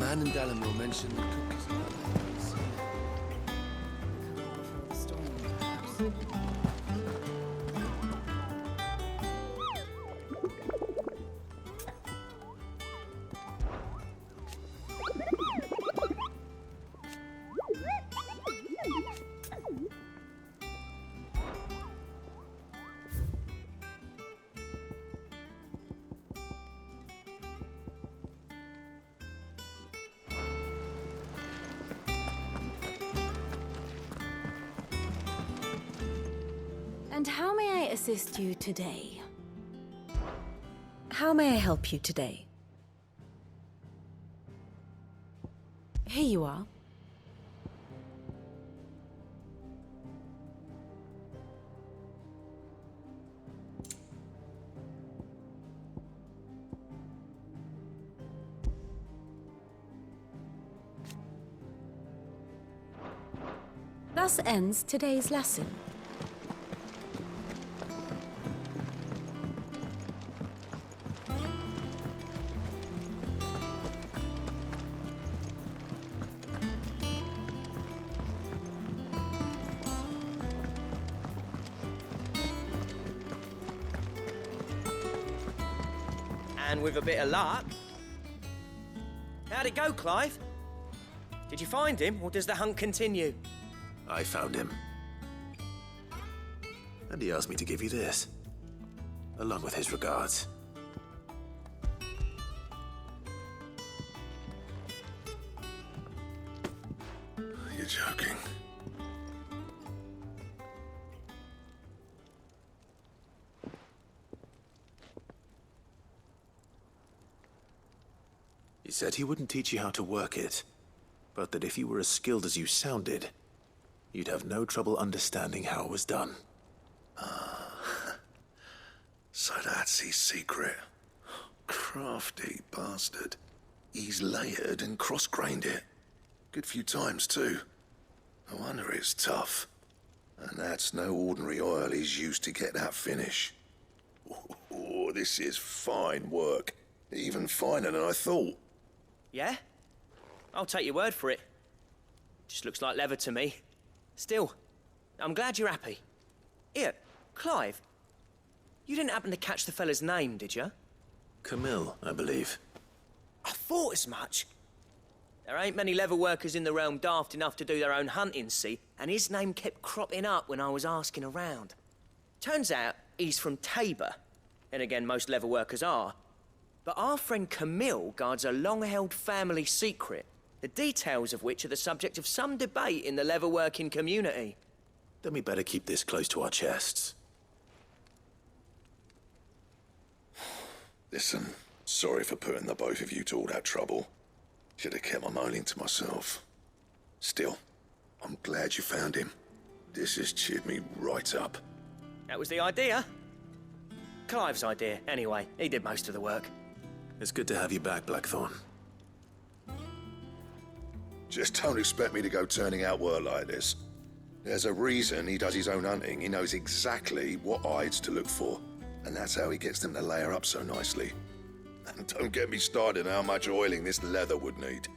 man in Dallimore mentioned the cookies and others. And how may I assist you today? How may I help you today? Here you are. Thus ends today's lesson. And with a bit of luck... How'd it go, Clive? Did you find him, or does the hunt continue? I found him. And he asked me to give you this, along with his regards. You're joking. He said he wouldn't teach you how to work it, but that if you were as skilled as you sounded, you'd have no trouble understanding how it was done. So that's his secret. Crafty bastard. He's layered and cross-grained it. Good few times, too. No wonder it's tough. And that's no ordinary oil he's used to get that finish. Oh, this is fine work. Even finer than I thought. Yeah? I'll take your word for it. Just looks like leather to me. Still, I'm glad you're happy. Here, Clive, you didn't happen to catch the fella's name, did you? Camille, I believe. I thought as much. There ain't many leather workers in the realm daft enough to do their own hunting, see, and his name kept cropping up when I was asking around. Turns out he's from Tabor, and again, most leather workers are. But our friend Camille guards a long-held family secret, the details of which are the subject of some debate in the leather-working community. Then we better keep this close to our chests. Listen, sorry for putting the both of you to all that trouble. Should have kept my moaning to myself. Still, I'm glad you found him. This has cheered me right up. That was the idea. Clive's idea, anyway. He did most of the work. It's good to have you back, Blackthorn. Just don't expect me to go turning out work like this. There's a reason he does his own hunting. He knows exactly what hides to look for. And that's how he gets them to layer up so nicely. And don't get me started on how much oiling this leather would need.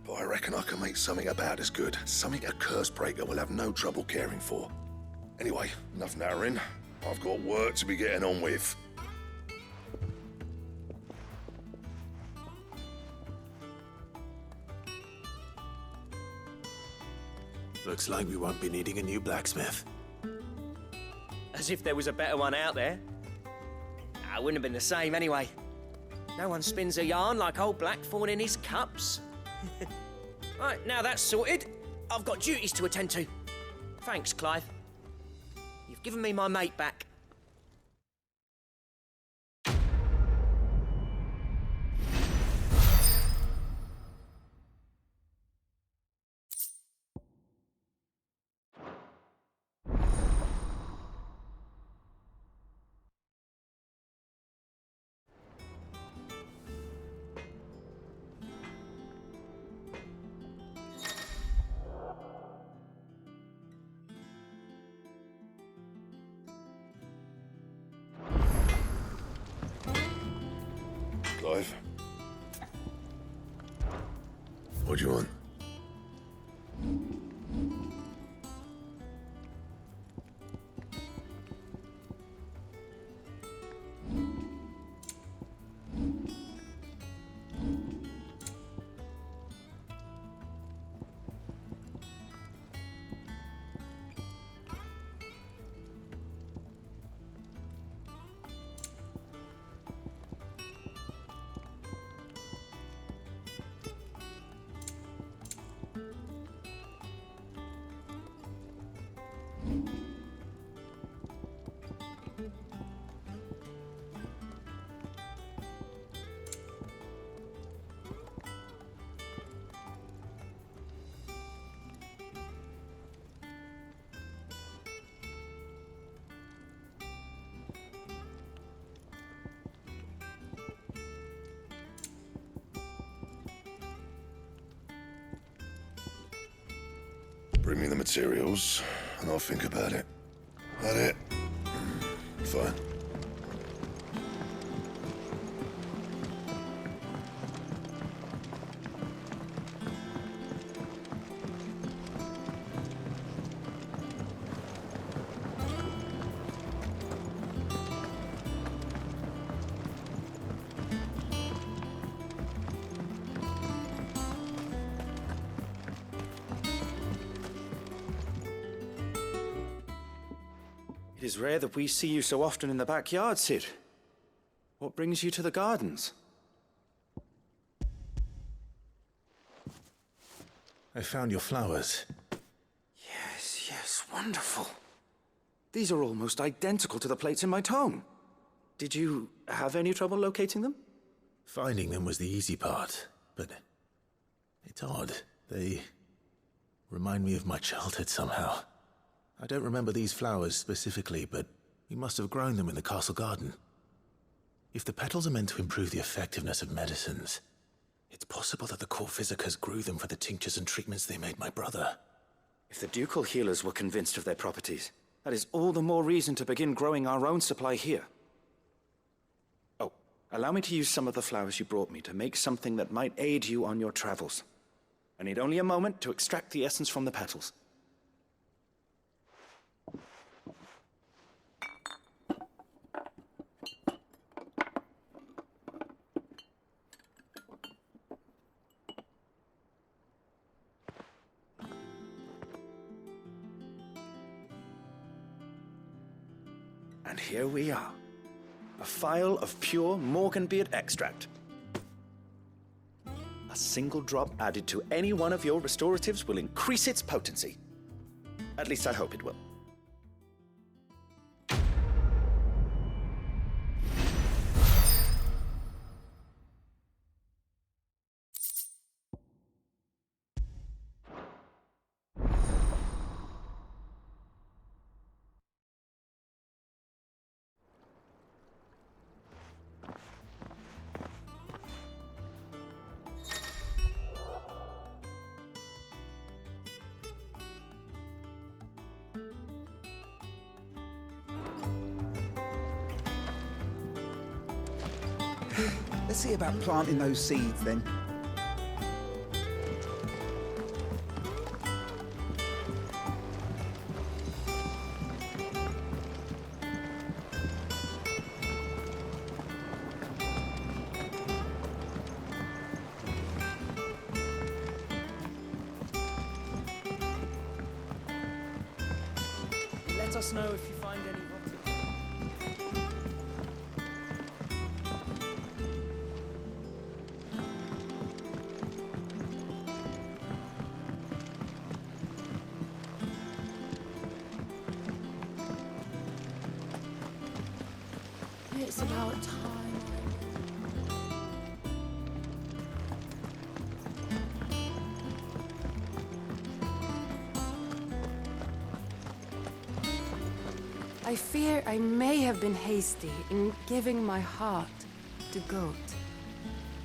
But I reckon I can make something about as good. Something a Cursebreaker will have no trouble caring for. Anyway, enough narrowing. I've got work to be getting on with. Looks like we won't be needing a new blacksmith. As if there was a better one out there. It wouldn't have been the same anyway. No one spins a yarn like old Blackthorn in his cups. Right, now that's sorted, I've got duties to attend to. Thanks, Clive. You've given me my mate back. What do you want? Bring me the materials, and I'll think about it. That it? Fine. It is rare that we see you so often in the backyard, Sid. What brings you to the gardens? I found your flowers. Yes, wonderful. These are almost identical to the plates in my tome. Did you have any trouble locating them? Finding them was the easy part, but it's odd. They remind me of my childhood somehow. I don't remember these flowers specifically, but we must have grown them in the castle garden. If the petals are meant to improve the effectiveness of medicines, it's possible that the court physicers grew them for the tinctures and treatments they made my brother. If the ducal healers were convinced of their properties, that is all the more reason to begin growing our own supply here. Oh, allow me to use some of the flowers you brought me to make something that might aid you on your travels. I need only a moment to extract the essence from the petals. And here we are. A phial of pure Morganbeard extract. A single drop added to any one of your restoratives will increase its potency. At least I hope it will. Let's see about planting those seeds then. Let us know if you find any rotten. It's about time. I fear I may have been hasty in giving my heart to Goat.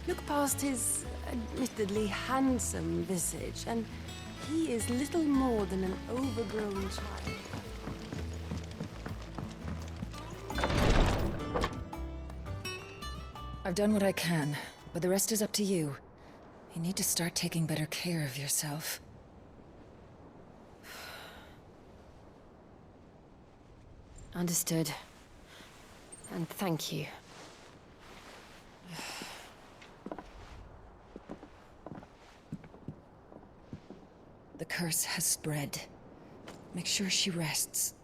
Look past his admittedly handsome visage, and he is little more than an overgrown child. I've done what I can, but the rest is up to you. You need to start taking better care of yourself. Understood. And thank you. The curse has spread. Make sure she rests.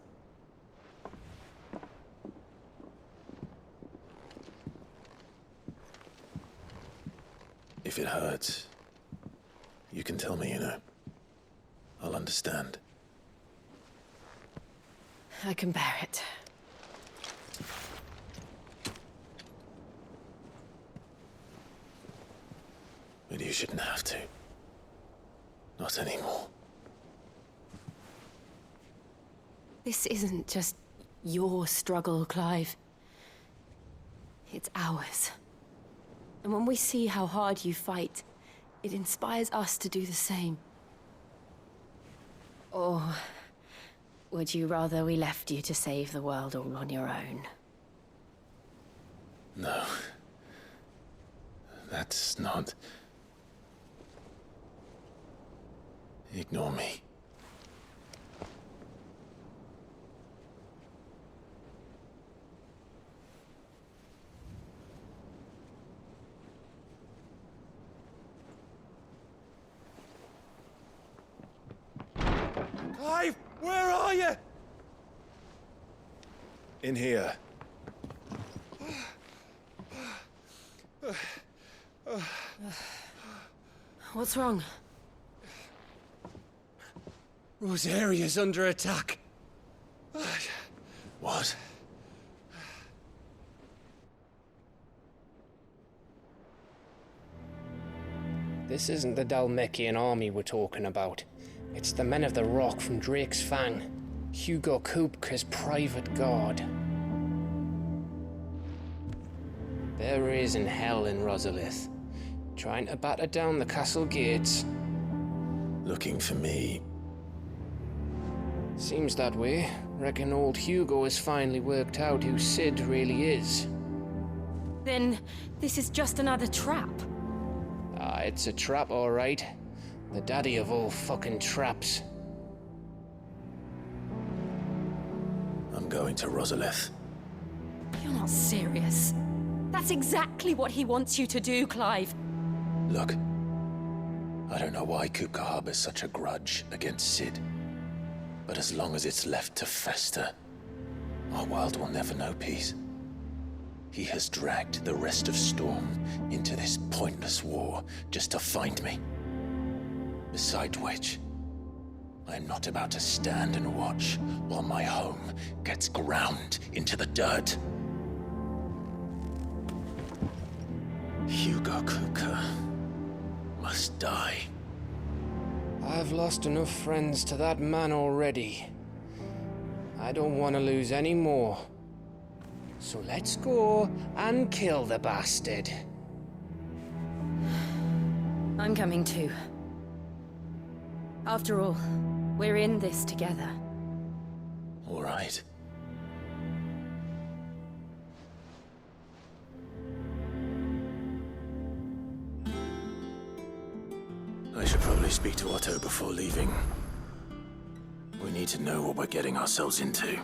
If it hurts, you can tell me, you know. I'll understand. I can bear it. But you shouldn't have to. Not anymore. This isn't just your struggle, Clive. It's ours. And when we see how hard you fight, it inspires us to do the same. Or would you rather we left you to save the world all on your own? No. That's not... Ignore me. Clive, where are you? In here. What's wrong? Rosaria's under attack. What? This isn't the Dalmekian army we're talking about. It's the men of the Rock from Drake's Fang. Hugo Kupka's private guard. They're raising hell in Rosalith, trying to batter down the castle gates. Looking for me? Seems that way. Reckon old Hugo has finally worked out who Sid really is. Then this is just another trap. Ah, it's a trap, all right. The daddy of all fucking traps. I'm going to Rosalith. You're not serious. That's exactly what he wants you to do, Clive. Look, I don't know why Kupka harbors such a grudge against Sid. But as long as it's left to fester, our world will never know peace. He has dragged the rest of Storm into this pointless war just to find me. Besides which, I am not about to stand and watch while my home gets ground into the dirt. Hugo Kupka must die. I've lost enough friends to that man already. I don't want to lose any more. So let's go and kill the bastard. I'm coming too. After all, we're in this together. All right. I should probably speak to Otto before leaving. We need to know what we're getting ourselves into.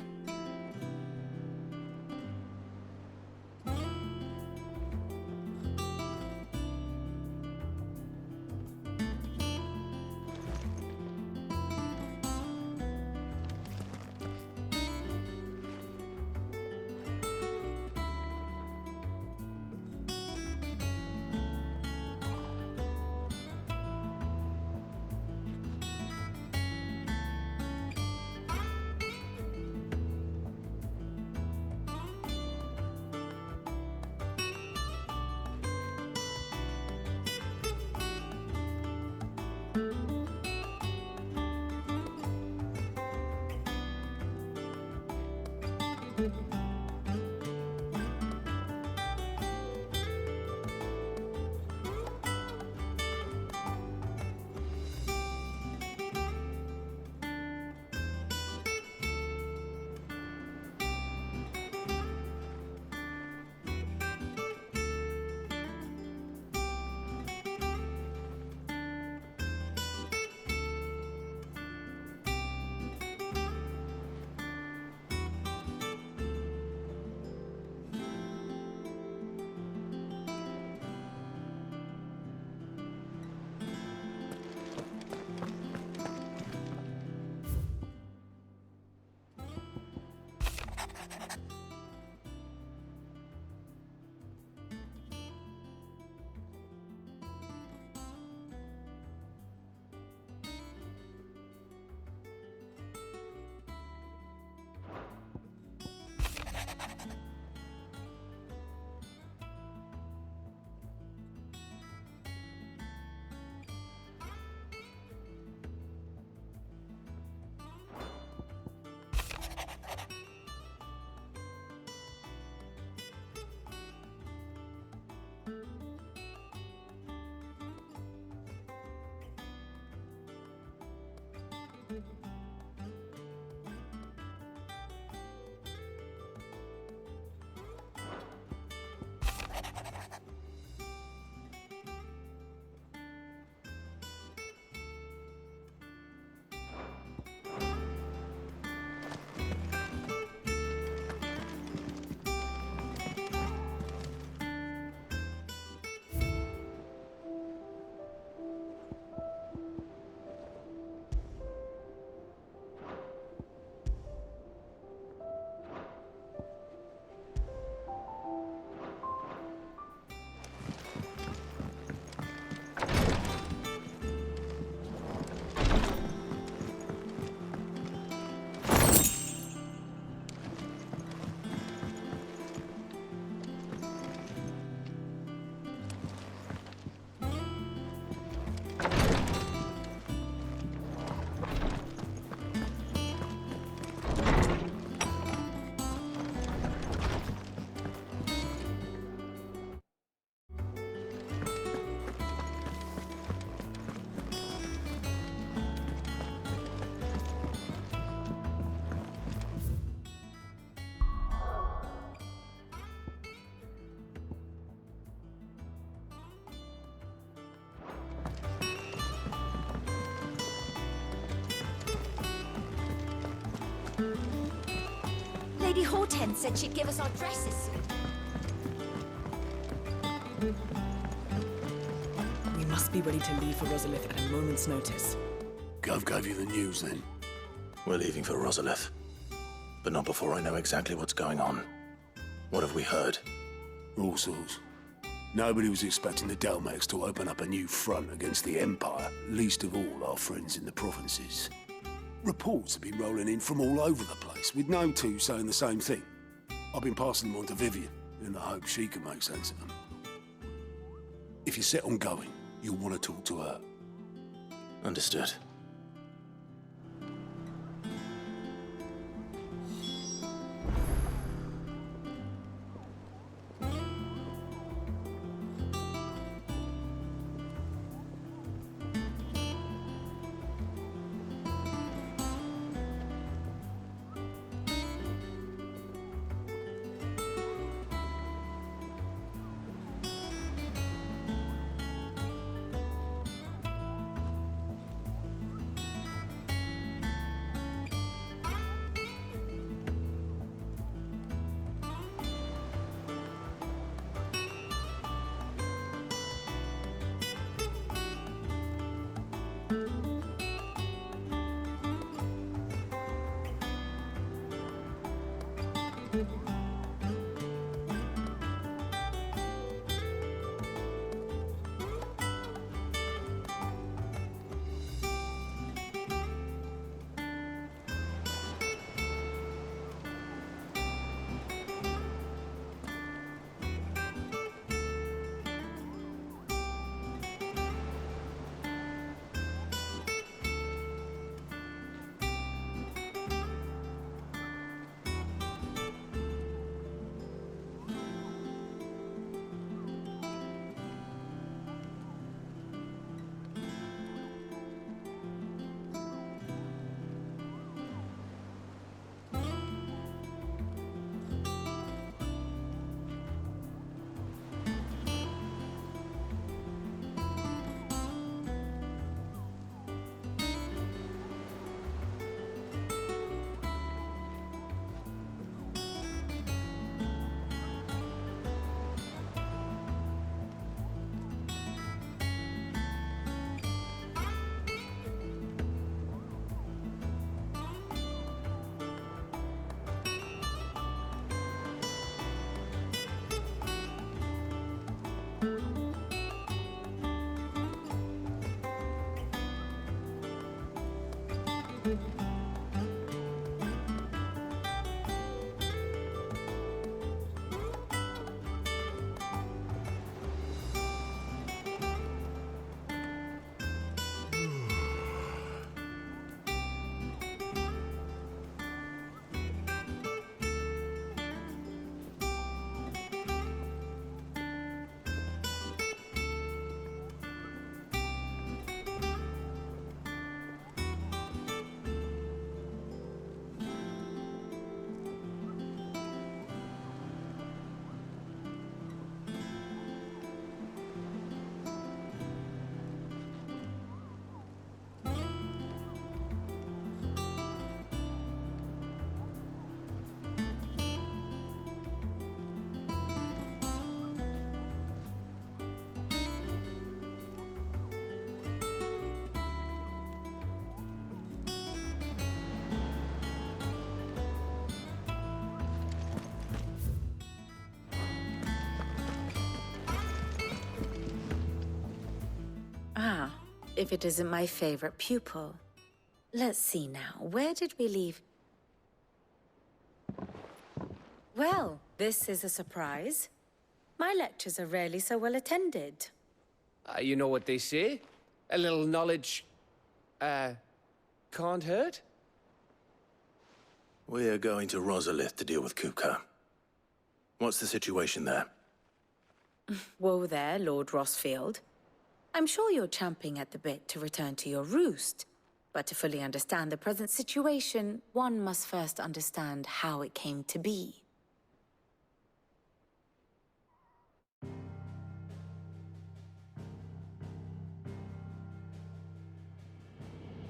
Lady Hortense said she'd give us our dresses soon. We must be ready to leave for Rosalith at a moment's notice. Gov gave you the news, then? We're leaving for Rosalith. But not before I know exactly what's going on. What have we heard? All sorts. Nobody was expecting the Delmex to open up a new front against the Empire, least of all our friends in the provinces. Reports have been rolling in from all over the place, with no two saying the same thing. I've been passing them on to Vivian, in the hope she can make sense of them. If you're set on going, you'll want to talk to her. Understood. if it isn't my favorite pupil. Let's see now, where did we leave? Well, this is a surprise. My lectures are rarely so well attended. You know what they say? A little knowledge, can't hurt? We're going to Rosalith to deal with Kupka. What's the situation there? Whoa there, Lord Rosfield. I'm sure you're champing at the bit to return to your roost. But to fully understand the present situation, one must first understand how it came to be.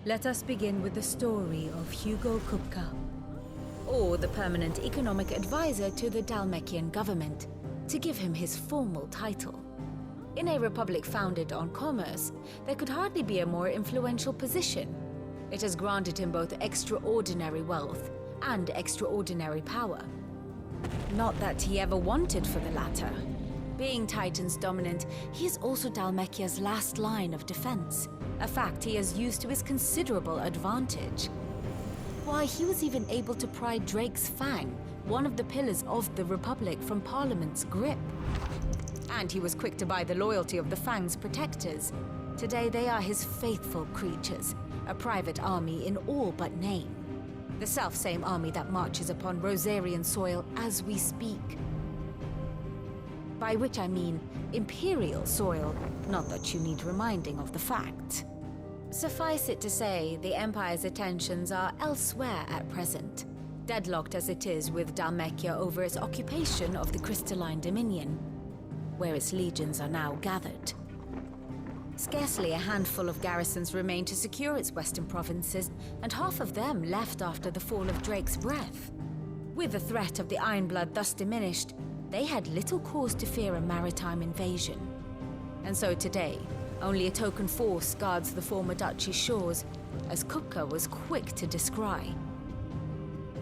Let us begin with the story of Hugo Kupka, or the permanent economic advisor to the Dhalmekian government, to give him his formal title. In a republic founded on commerce, there could hardly be a more influential position. It has granted him both extraordinary wealth and extraordinary power. Not that he ever wanted for the latter. Being Titan's dominant, he is also Dhalmekia's last line of defense, a fact he has used to his considerable advantage. Why, he was even able to pry Drake's Fang, one of the pillars of the Republic, from Parliament's grip. And he was quick to buy the loyalty of the Fang's protectors. Today they are his faithful creatures, a private army in all but name. The self-same army that marches upon Rosarian soil as we speak. By which I mean Imperial soil, not that you need reminding of the fact. Suffice it to say, the Empire's attentions are elsewhere at present, deadlocked as it is with Dhalmekia over its occupation of the Crystalline Dominion, where its legions are now gathered. Scarcely a handful of garrisons remain to secure its western provinces, and half of them left after the fall of Drake's Breath. With the threat of the Ironblood thus diminished, they had little cause to fear a maritime invasion. And so today, only a token force guards the former duchy's shores, as Kupka was quick to descry.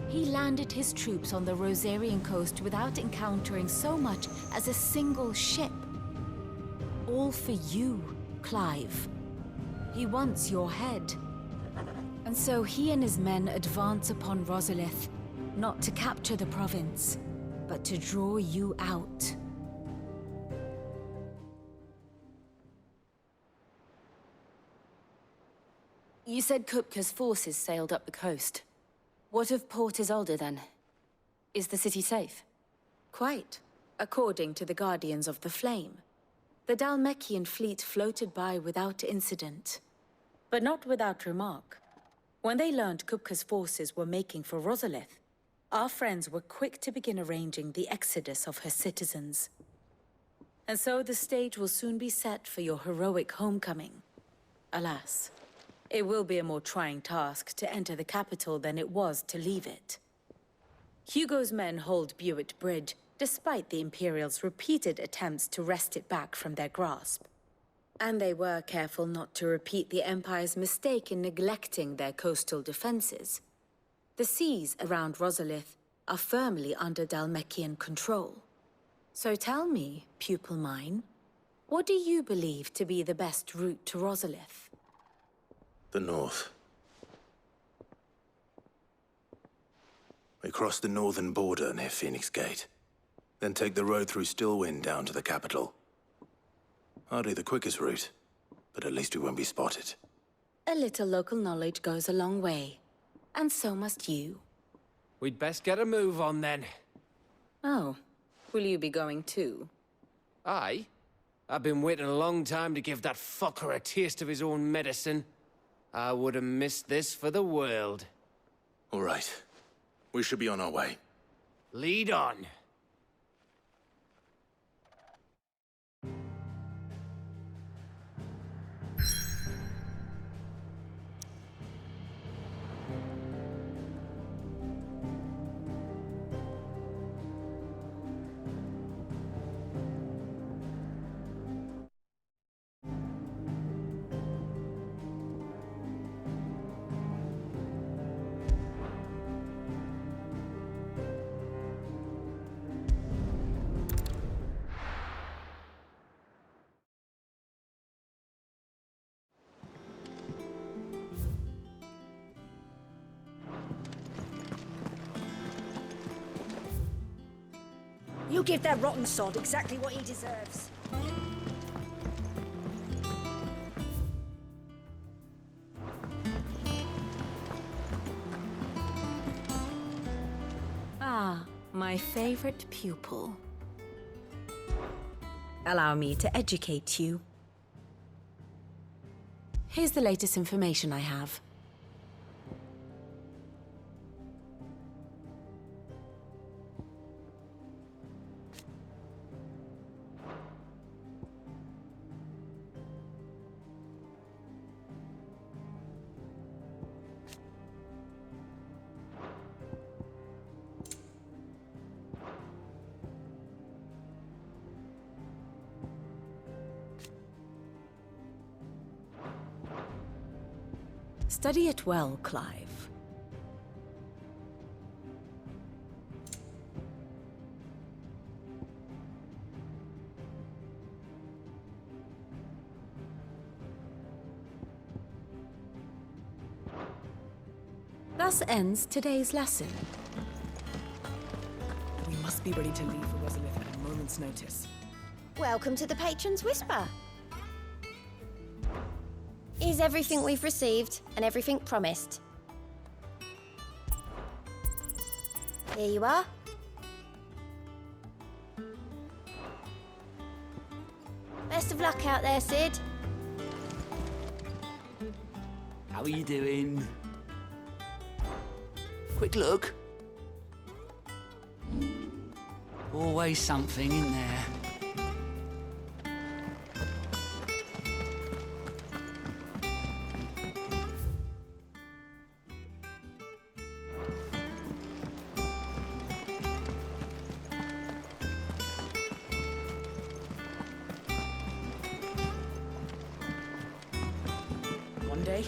He landed his troops on the Rosarian coast without encountering so much as a single ship. All for you, Clive. He wants your head. And so he and his men advance upon Rosalith, not to capture the province, but to draw you out. You said Kupka's forces sailed up the coast. What of Port Isolde, then? Is the city safe? Quite, according to the Guardians of the Flame. The Dhalmekian fleet floated by without incident. But not without remark. When they learned Kupka's forces were making for Rosalith, our friends were quick to begin arranging the exodus of her citizens. And so the stage will soon be set for your heroic homecoming. Alas, it will be a more trying task to enter the capital than it was to leave it. Hugo's men hold Buet Bridge, despite the Imperials' repeated attempts to wrest it back from their grasp. And they were careful not to repeat the Empire's mistake in neglecting their coastal defenses. The seas around Rosalith are firmly under Dhalmekian control. So tell me, pupil mine, what do you believe to be the best route to Rosalith? The north. We cross the northern border near Phoenix Gate. Then take the road through Stillwind down to the capital. Hardly the quickest route, but at least we won't be spotted. A little local knowledge goes a long way. And so must you. We'd best get a move on, then. Oh, will you be going too? Aye. I've been waiting a long time to give that fucker a taste of his own medicine. I would have missed this for the world. All right. We should be on our way. Lead on. You give that rotten sod exactly what he deserves. Ah, my favorite pupil. Allow me to educate you. Here's the latest information I have. Study it well, Clive. Thus ends today's lesson. We must be ready to leave for Rosalith at a moment's notice. Welcome to the Patron's Whisper. Here's everything we've received and everything promised. Here you are. Best of luck out there, Sid. How are you doing? Quick look. Always something in there. One day,